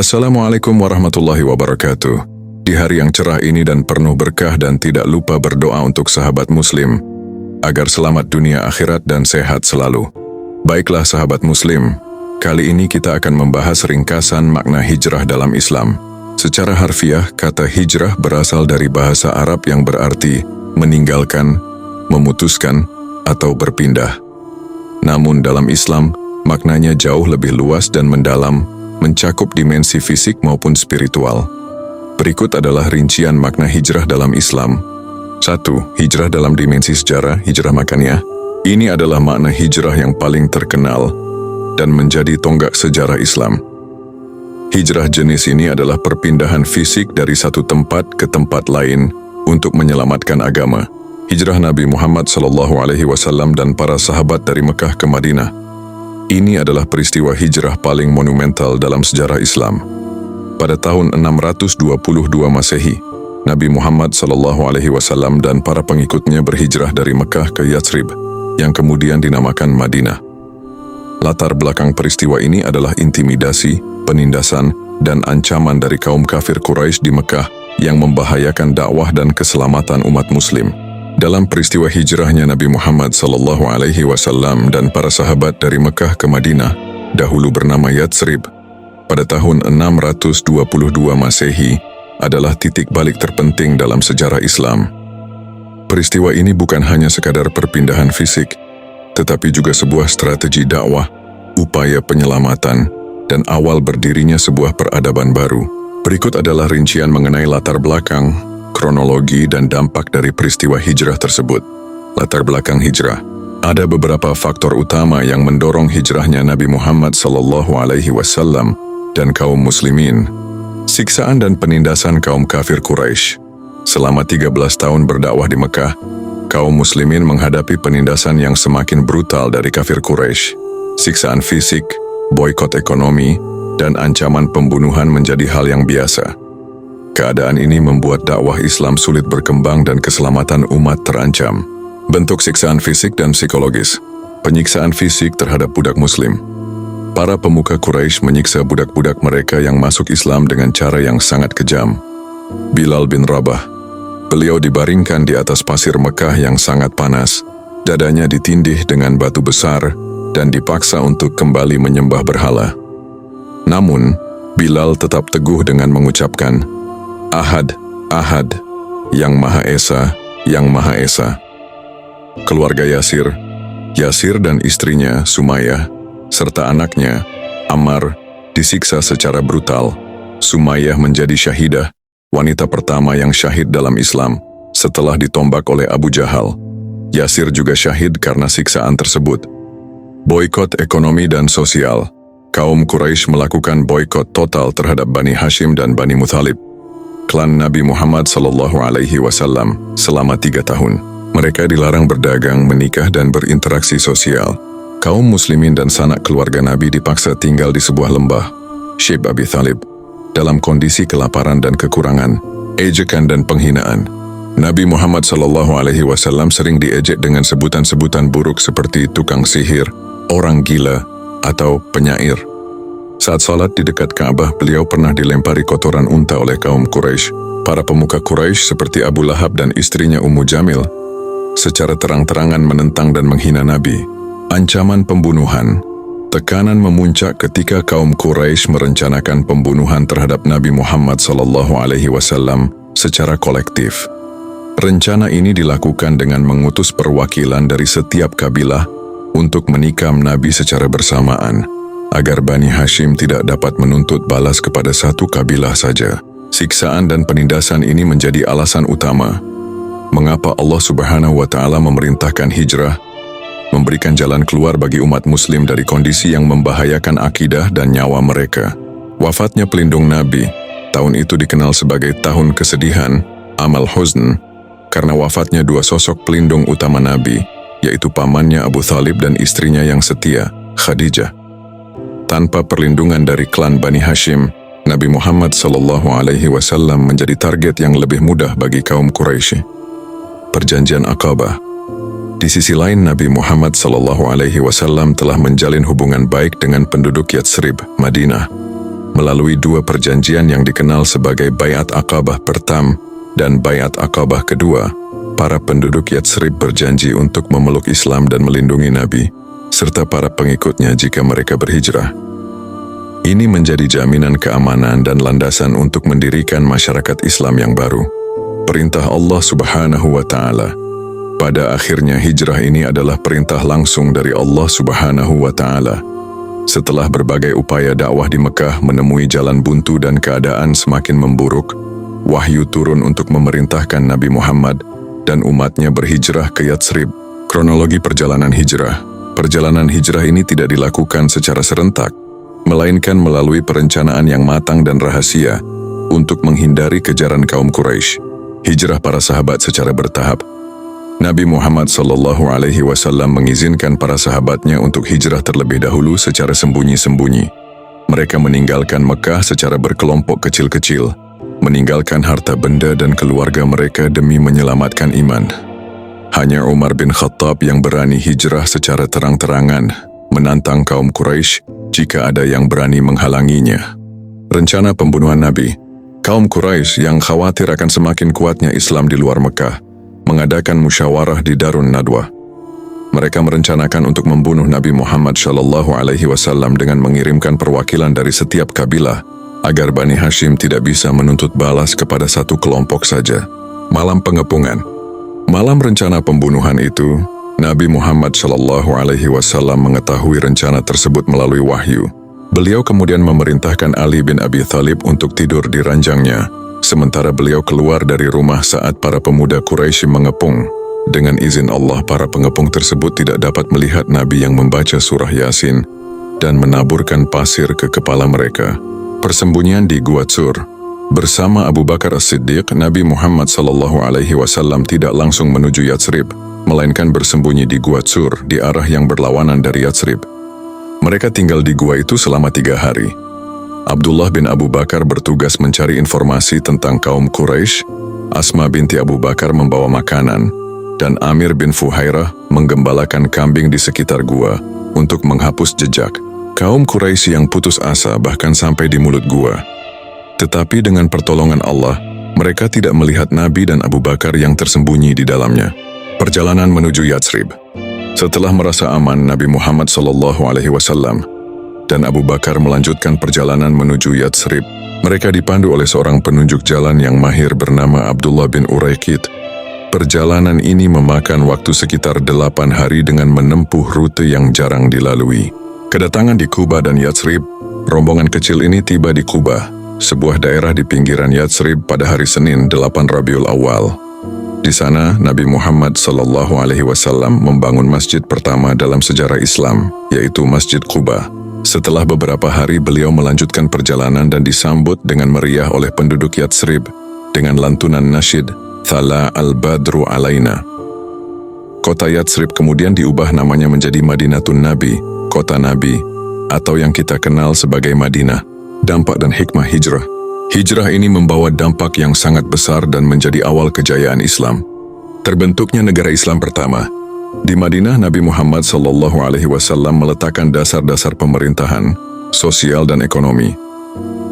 Assalamualaikum warahmatullahi wabarakatuh. Di hari yang cerah ini dan penuh berkah dan tidak lupa berdoa untuk sahabat muslim, agar selamat dunia akhirat dan sehat selalu. Baiklah sahabat muslim, kali ini kita akan membahas ringkasan makna hijrah dalam Islam. Secara harfiah, kata hijrah berasal dari bahasa Arab yang berarti meninggalkan, memutuskan, atau berpindah. Namun dalam Islam, maknanya jauh lebih luas dan mendalam, mencakup dimensi fisik maupun spiritual. Berikut adalah rincian makna hijrah dalam Islam. 1. Hijrah dalam dimensi sejarah, hijrah makaniyah. Ini adalah makna hijrah yang paling terkenal dan menjadi tonggak sejarah Islam. Hijrah jenis ini adalah perpindahan fisik dari satu tempat ke tempat lain untuk menyelamatkan agama. Hijrah Nabi Muhammad SAW dan para sahabat dari Mekah ke Madinah. Ini adalah peristiwa hijrah paling monumental dalam sejarah Islam. Pada tahun 622 Masehi, Nabi Muhammad SAW dan para pengikutnya berhijrah dari Mekah ke Yatsrib, yang kemudian dinamakan Madinah. Latar belakang peristiwa ini adalah intimidasi, penindasan, dan ancaman dari kaum kafir Quraisy di Mekah yang membahayakan dakwah dan keselamatan umat muslim. Dalam peristiwa hijrahnya Nabi Muhammad SAW dan para sahabat dari Mekah ke Madinah, dahulu bernama Yatsrib, pada tahun 622 Masehi, adalah titik balik terpenting dalam sejarah Islam. Peristiwa ini bukan hanya sekadar perpindahan fisik, tetapi juga sebuah strategi dakwah, upaya penyelamatan, dan awal berdirinya sebuah peradaban baru. Berikut adalah rincian mengenai latar belakang, kronologi, dan dampak dari peristiwa hijrah tersebut. Latar belakang hijrah. Ada beberapa faktor utama yang mendorong hijrahnya Nabi Muhammad SAW dan kaum muslimin. Siksaan dan penindasan kaum kafir Quraisy. Selama 13 tahun berdakwah di Mekah, kaum muslimin menghadapi penindasan yang semakin brutal dari kafir Quraisy. Siksaan fisik, boikot ekonomi, dan ancaman pembunuhan menjadi hal yang biasa. Keadaan ini membuat dakwah Islam sulit berkembang dan keselamatan umat terancam. Bentuk siksaan fisik dan psikologis. Penyiksaan fisik terhadap budak muslim. Para pemuka Quraisy menyiksa budak-budak mereka yang masuk Islam dengan cara yang sangat kejam. Bilal bin Rabah. Beliau dibaringkan di atas pasir Mekah yang sangat panas. Dadanya ditindih dengan batu besar dan dipaksa untuk kembali menyembah berhala. Namun, Bilal tetap teguh dengan mengucapkan, Ahad, Ahad, Yang Maha Esa, Yang Maha Esa. Keluarga Yasir dan istrinya Sumayyah, serta anaknya, Ammar, disiksa secara brutal. Sumayyah menjadi syahidah, wanita pertama yang syahid dalam Islam, setelah ditombak oleh Abu Jahal. Yasir juga syahid karena siksaan tersebut. Boikot ekonomi dan sosial. Kaum Quraisy melakukan boikot total terhadap Bani Hashim dan Bani Muthalib, klan Nabi Muhammad SAW, selama 3 tahun. Mereka dilarang berdagang, menikah, dan berinteraksi sosial. Kaum muslimin dan sanak keluarga Nabi dipaksa tinggal di sebuah lembah, Syib Abi Thalib, dalam kondisi kelaparan dan kekurangan, ejekan dan penghinaan. Nabi Muhammad SAW sering diejek dengan sebutan-sebutan buruk seperti tukang sihir, orang gila, atau penyair. Saat salat di dekat Ka'bah, beliau pernah dilempari kotoran unta oleh kaum Quraisy. Para pemuka Quraisy seperti Abu Lahab dan istrinya Ummu Jamil secara terang-terangan menentang dan menghina Nabi. Ancaman pembunuhan. Tekanan memuncak ketika kaum Quraisy merencanakan pembunuhan terhadap Nabi Muhammad SAW secara kolektif. Rencana ini dilakukan dengan mengutus perwakilan dari setiap kabilah untuk menikam Nabi secara bersamaan, agar Bani Hashim tidak dapat menuntut balas kepada satu kabilah saja. Siksaan dan penindasan ini menjadi alasan utama mengapa Allah Subhanahu wa Ta'ala memerintahkan hijrah, memberikan jalan keluar bagi umat muslim dari kondisi yang membahayakan akidah dan nyawa mereka. Wafatnya pelindung Nabi, tahun itu dikenal sebagai tahun kesedihan, Amal Huzn, karena wafatnya 2 sosok pelindung utama Nabi, yaitu pamannya Abu Thalib dan istrinya yang setia, Khadijah. Tanpa perlindungan dari klan Bani Hashim, Nabi Muhammad SAW menjadi target yang lebih mudah bagi kaum Quraisy. Perjanjian Aqabah. Di sisi lain, Nabi Muhammad SAW telah menjalin hubungan baik dengan penduduk Yatsrib, Madinah. melalui dua perjanjian yang dikenal sebagai Baiat Aqabah Pertama dan Baiat Aqabah Kedua. Para penduduk Yatsrib berjanji untuk memeluk Islam dan melindungi Nabi, serta para pengikutnya jika mereka berhijrah. Ini menjadi jaminan keamanan dan landasan untuk mendirikan masyarakat Islam yang baru. Perintah Allah Subhanahu wa Ta'ala. Pada akhirnya hijrah ini adalah perintah langsung dari Allah Subhanahu wa Ta'ala. Setelah berbagai upaya dakwah di Mekah menemui jalan buntu dan keadaan semakin memburuk, wahyu turun untuk memerintahkan Nabi Muhammad dan umatnya berhijrah ke Yatsrib. Kronologi perjalanan hijrah. Perjalanan hijrah ini tidak dilakukan secara serentak, melainkan melalui perencanaan yang matang dan rahasia untuk menghindari kejaran kaum Quraisy. Hijrah para sahabat secara bertahap. Nabi Muhammad SAW mengizinkan para sahabatnya untuk hijrah terlebih dahulu secara sembunyi-sembunyi. Mereka meninggalkan Mekah secara berkelompok kecil-kecil, meninggalkan harta benda dan keluarga mereka demi menyelamatkan iman. Hanya Umar bin Khattab yang berani hijrah secara terang-terangan, menantang kaum Quraisy jika ada yang berani menghalanginya. Rencana pembunuhan Nabi. Kaum Quraisy yang khawatir akan semakin kuatnya Islam di luar Mekah, mengadakan musyawarah di Darun Nadwa. Mereka merencanakan untuk membunuh Nabi Muhammad SAW dengan mengirimkan perwakilan dari setiap kabilah, agar Bani Hashim tidak bisa menuntut balas kepada satu kelompok saja. Malam pengepungan. Malam rencana pembunuhan itu, Nabi Muhammad SAW mengetahui rencana tersebut melalui wahyu. Beliau kemudian memerintahkan Ali bin Abi Thalib untuk tidur di ranjangnya, sementara beliau keluar dari rumah saat para pemuda Quraisy mengepung. Dengan izin Allah, para pengepung tersebut tidak dapat melihat Nabi yang membaca surah Yasin dan menaburkan pasir ke kepala mereka. Persembunyian di Gua Tsur. Bersama Abu Bakar As-Siddiq, Nabi Muhammad SAW tidak langsung menuju Yatsrib, melainkan bersembunyi di Gua Tsur di arah yang berlawanan dari Yatsrib. Mereka tinggal di gua itu selama 3 hari. Abdullah bin Abu Bakar bertugas mencari informasi tentang kaum Quraisy, Asma binti Abu Bakar membawa makanan, dan Amir bin Fuhairah menggembalakan kambing di sekitar gua untuk menghapus jejak kaum Quraisy yang putus asa bahkan sampai di mulut gua. Tetapi dengan pertolongan Allah, mereka tidak melihat Nabi dan Abu Bakar yang tersembunyi di dalamnya. Perjalanan menuju Yatsrib. Setelah merasa aman, Nabi Muhammad SAW dan Abu Bakar melanjutkan perjalanan menuju Yatsrib. Mereka dipandu oleh seorang penunjuk jalan yang mahir bernama Abdullah bin Uraikid. Perjalanan ini memakan waktu sekitar 8 hari dengan menempuh rute yang jarang dilalui. Kedatangan di Quba dan Yatsrib. Rombongan kecil ini tiba di Quba, sebuah daerah di pinggiran Yatsrib pada hari Senin 8 Rabiul Awal. Di sana, Nabi Muhammad SAW membangun masjid pertama dalam sejarah Islam, yaitu Masjid Quba. Setelah beberapa hari, beliau melanjutkan perjalanan dan disambut dengan meriah oleh penduduk Yatsrib dengan lantunan nasyid, Thala al-Badru alaina. Kota Yatsrib kemudian diubah namanya menjadi Madinatun Nabi, kota Nabi, atau yang kita kenal sebagai Madinah. Dampak dan hikmah hijrah. Hijrah ini membawa dampak yang sangat besar dan menjadi awal kejayaan Islam. Terbentuknya negara Islam pertama. Di Madinah, Nabi Muhammad SAW meletakkan dasar-dasar pemerintahan, sosial dan ekonomi.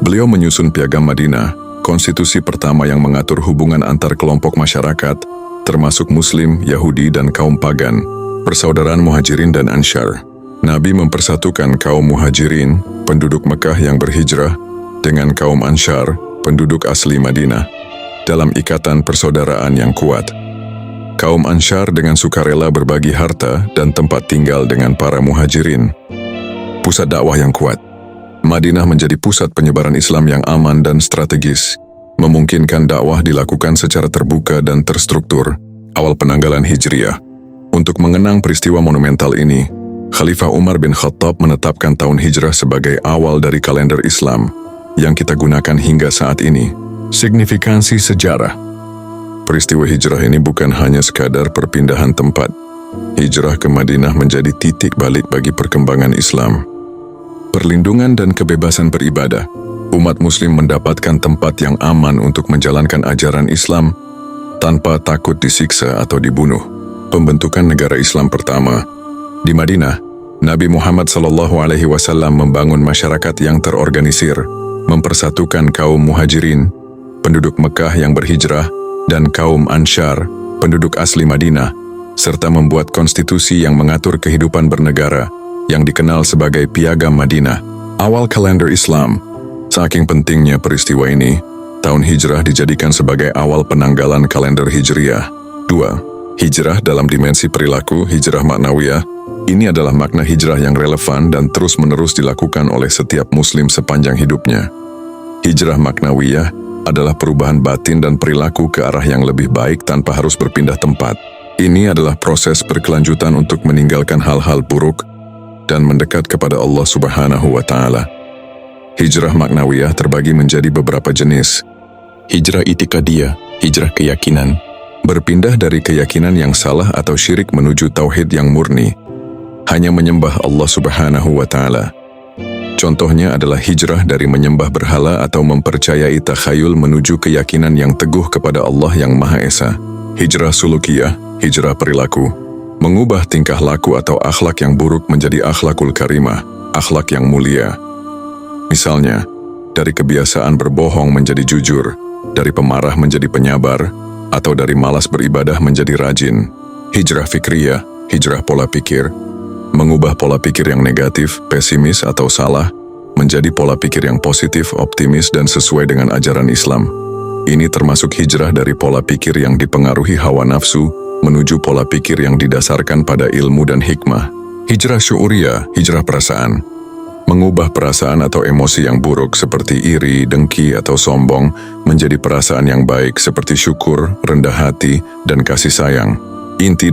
Beliau menyusun Piagam Madinah, konstitusi pertama yang mengatur hubungan antar kelompok masyarakat, termasuk Muslim, Yahudi dan kaum pagan, persaudaraan Muhajirin dan Ansyar. Nabi mempersatukan kaum Muhajirin, penduduk Mekah yang berhijrah, dengan kaum Ansyar, penduduk asli Madinah, dalam ikatan persaudaraan yang kuat. Kaum Ansyar dengan sukarela berbagi harta dan tempat tinggal dengan para Muhajirin. Pusat dakwah yang kuat. Madinah menjadi pusat penyebaran Islam yang aman dan strategis, memungkinkan dakwah dilakukan secara terbuka dan terstruktur. Awal penanggalan Hijriah. Untuk mengenang peristiwa monumental ini, Khalifah Umar bin Khattab menetapkan tahun Hijrah sebagai awal dari kalender Islam yang kita gunakan hingga saat ini. Signifikansi sejarah. Peristiwa hijrah ini bukan hanya sekadar perpindahan tempat. Hijrah ke Madinah menjadi titik balik bagi perkembangan Islam. Perlindungan dan kebebasan beribadah. Umat Muslim mendapatkan tempat yang aman untuk menjalankan ajaran Islam tanpa takut disiksa atau dibunuh. Pembentukan negara Islam pertama. Di Madinah, Nabi Muhammad SAW membangun masyarakat yang terorganisir, mempersatukan kaum Muhajirin, penduduk Mekah yang berhijrah, dan kaum Ansyar, penduduk asli Madinah, serta membuat konstitusi yang mengatur kehidupan bernegara yang dikenal sebagai Piagam Madinah, awal kalender Islam. Saking pentingnya peristiwa ini, tahun hijrah dijadikan sebagai awal penanggalan kalender Hijriah. 2. Hijrah dalam dimensi perilaku, hijrah maknawiyah. Ini adalah makna hijrah yang relevan dan terus-menerus dilakukan oleh setiap muslim sepanjang hidupnya. Hijrah maknawiyah adalah perubahan batin dan perilaku ke arah yang lebih baik tanpa harus berpindah tempat. Ini adalah proses berkelanjutan untuk meninggalkan hal-hal buruk dan mendekat kepada Allah Subhanahu wa Ta'ala. Hijrah maknawiyah terbagi menjadi beberapa jenis. Hijrah itikadiyah, hijrah keyakinan, berpindah dari keyakinan yang salah atau syirik menuju tauhid yang murni, hanya menyembah Allah Subhanahu wa Ta'ala. Contohnya adalah hijrah dari menyembah berhala atau mempercayai takhayul menuju keyakinan yang teguh kepada Allah yang Maha Esa. Hijrah sulukiyah, hijrah perilaku, mengubah tingkah laku atau akhlak yang buruk menjadi akhlakul karimah, akhlak yang mulia. Misalnya, dari kebiasaan berbohong menjadi jujur, dari pemarah menjadi penyabar, atau dari malas beribadah menjadi rajin. Hijrah fikriyah, hijrah pola pikir, mengubah pola pikir yang negatif, pesimis atau salah, menjadi pola pikir yang positif, optimis dan sesuai dengan ajaran Islam. Ini termasuk hijrah dari pola pikir yang dipengaruhi hawa nafsu, menuju pola pikir yang didasarkan pada ilmu dan hikmah. Hijrah syu'uriyah, hijrah perasaan, mengubah perasaan atau emosi yang buruk seperti iri, dengki, atau sombong menjadi perasaan yang baik seperti syukur, rendah hati, dan kasih sayang. Inti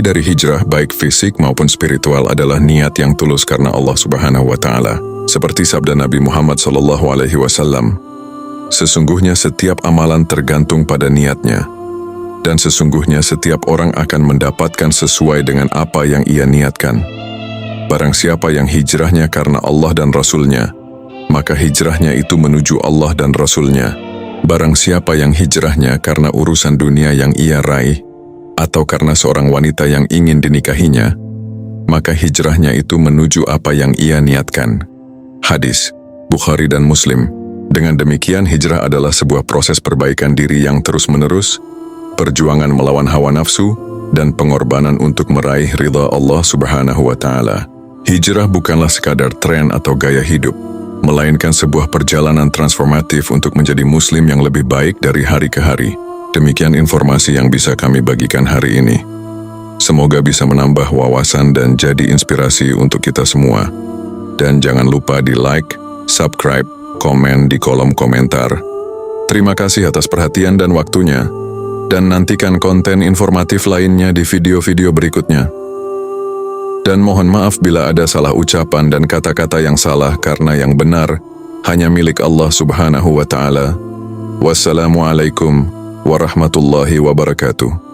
dari hijrah baik fisik maupun spiritual adalah niat yang tulus karena Allah Subhanahu wa Ta'ala. Seperti sabda Nabi Muhammad SAW, sesungguhnya setiap amalan tergantung pada niatnya, dan sesungguhnya setiap orang akan mendapatkan sesuai dengan apa yang ia niatkan. Barang siapa yang hijrahnya karena Allah dan Rasul-Nya, maka hijrahnya itu menuju Allah dan Rasul-Nya. Barang siapa yang hijrahnya karena urusan dunia yang ia raih, atau karena seorang wanita yang ingin dinikahinya, maka hijrahnya itu menuju apa yang ia niatkan. Hadis Bukhari dan Muslim. Dengan demikian, hijrah adalah sebuah proses perbaikan diri yang terus-menerus, perjuangan melawan hawa nafsu, dan pengorbanan untuk meraih ridha Allah Subhanahu wa Ta'ala. Hijrah bukanlah sekadar tren atau gaya hidup, melainkan sebuah perjalanan transformatif untuk menjadi muslim yang lebih baik dari hari ke hari. Demikian informasi yang bisa kami bagikan hari ini. Semoga bisa menambah wawasan dan jadi inspirasi untuk kita semua. Dan jangan lupa di like, subscribe, komen di kolom komentar. Terima kasih atas perhatian dan waktunya. Dan nantikan konten informatif lainnya di video-video berikutnya. Dan mohon maaf bila ada salah ucapan dan kata-kata yang salah karena yang benar hanya milik Allah Subhanahu wa Ta'ala. Wassalamualaikum warahmatullahi wabarakatuh.